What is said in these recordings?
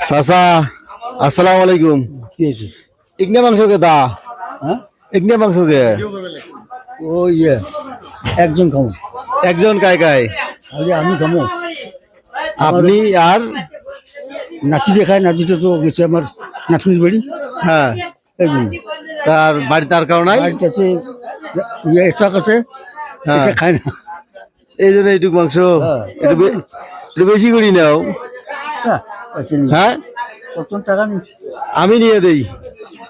চাচা আসসালামু আলাইকুম। কি হয়েছে? ইগনে মাংস কে দা হ্যাঁ ইগনে মাংস কে ও ইয়ে একজন খামো, একজন কায় কায় আরে আমি খামো। আপনি আর নাতি যে খায়, নাতিটা তো গেছে আমার নাতনির বাড়ি, হ্যাঁ এই জন্য তার বাড়ি তার কারণ নাই বাড়িতে আছে ইয়ে এসব আছে, হ্যাঁ। এসে খায় না। এই জন্য এইটুক মাংস হ্যাঁ। একটু বেশি করি নাও। হ্যাঁ, পয়সা নেই। হ্যাঁ কত টাকা নেই, আমি নিয়ে দেই।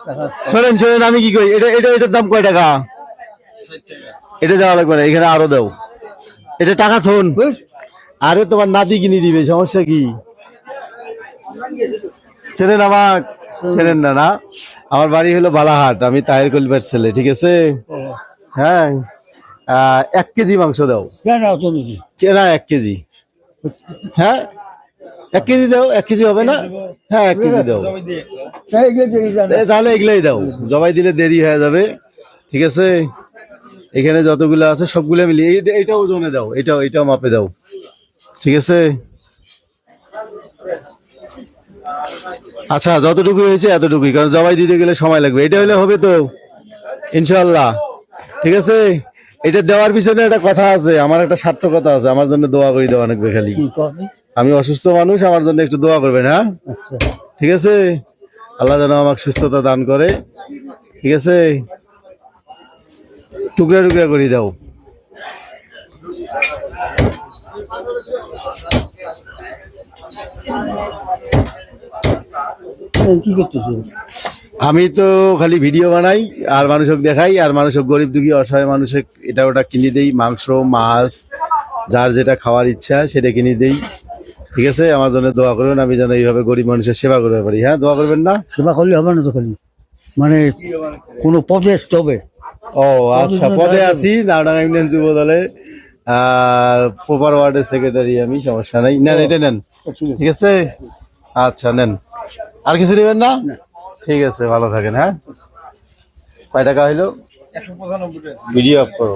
টাকা শোনেন শোনেন আমি কি কই, এটার দাম কয় টাকা? এটা দেওয়া লাগবে না, এখানে আরো দাও। এটা টাকা থন। বুঝ? আরে তোমার নাতি কিনে দিবে, সমস্যা কি? চেনেন আমার? চেনেন না না? আমার বাড়ি হলো বালাহাট, আমি তাহের কলিবার ছেলে, ঠিক আছে? হ্যাঁ 1 কেজি মাংস দাও। কেন অত নাকি? কেনা 1 কেজি। হ্যাঁ 1 কেজি দাও, 1 কেজি হবে না? হ্যাঁ 1 কেজি দাও। তাহলে এগুলাই দাও, জবাই দিলে দেরি হয়ে যাবে, ঠিক আছে? এখানে যতগুলো আছে সবগুলো মিলিয়ে এইটা ওজনে দাও, এটাও মাপে দাও, ঠিক আছে? আচ্ছা যতটুকু হয়েছে এতটুকুই, কারণ জবাই দিতে গেলে সময় লাগবে। এটা হলে হবে তো ইনশাল্লাহ, ঠিক আছে? এটা দেওয়ার পিছনে একটা কথা আছে, আমার একটা সার্থকতা আছে। আমার জন্য দোয়া করে দেওয়া লাগবে খালি। কি কফি? আমি অসুস্থ মানুষ, আমার জন্য একটু দোয়া করবেন, হ্যাঁ? আচ্ছা, ঠিক আছে? আল্লাহ যেন আমাকে সুস্থতা দান করে, ঠিক আছে? টুকরা টুকরা করে দাও। কি করতেছো? আমি তো খালি ভিডিও বানাই আর মানুষক দেখাই, আর মানুষক গরিব দুঃখী অসহায় মানুষের এটা ওটা কিনে দেই, মাংস মাছ যার যেটা খাওয়ার ইচ্ছা সেটা কিনে দেই, ঠিক আছে? আমার জন্য দোয়া করবেন, আমি যেন এইভাবে গরিব মানুষের সেবা করতে পারি। হ্যাঁ দোয়া করবেন না? সেবা করলে হবে না তো, খালি মানে কোনো পদে আসতে হবে। ও আচ্ছা, পদে আছি নাওডাঙ্গা ইউনিয়ন যুব দলে, আর প্রপার ওয়ার্ডের সেক্রেটারি আমি, সমস্যা নাই। নেন এটা নেন, ঠিক আছে? আচ্ছা নেন, আর কিছু নেবেন না? ঠিক আছে, ভালো থাকেন। হ্যাঁ কয় টাকা হইলো? ভিডিও অফ করো।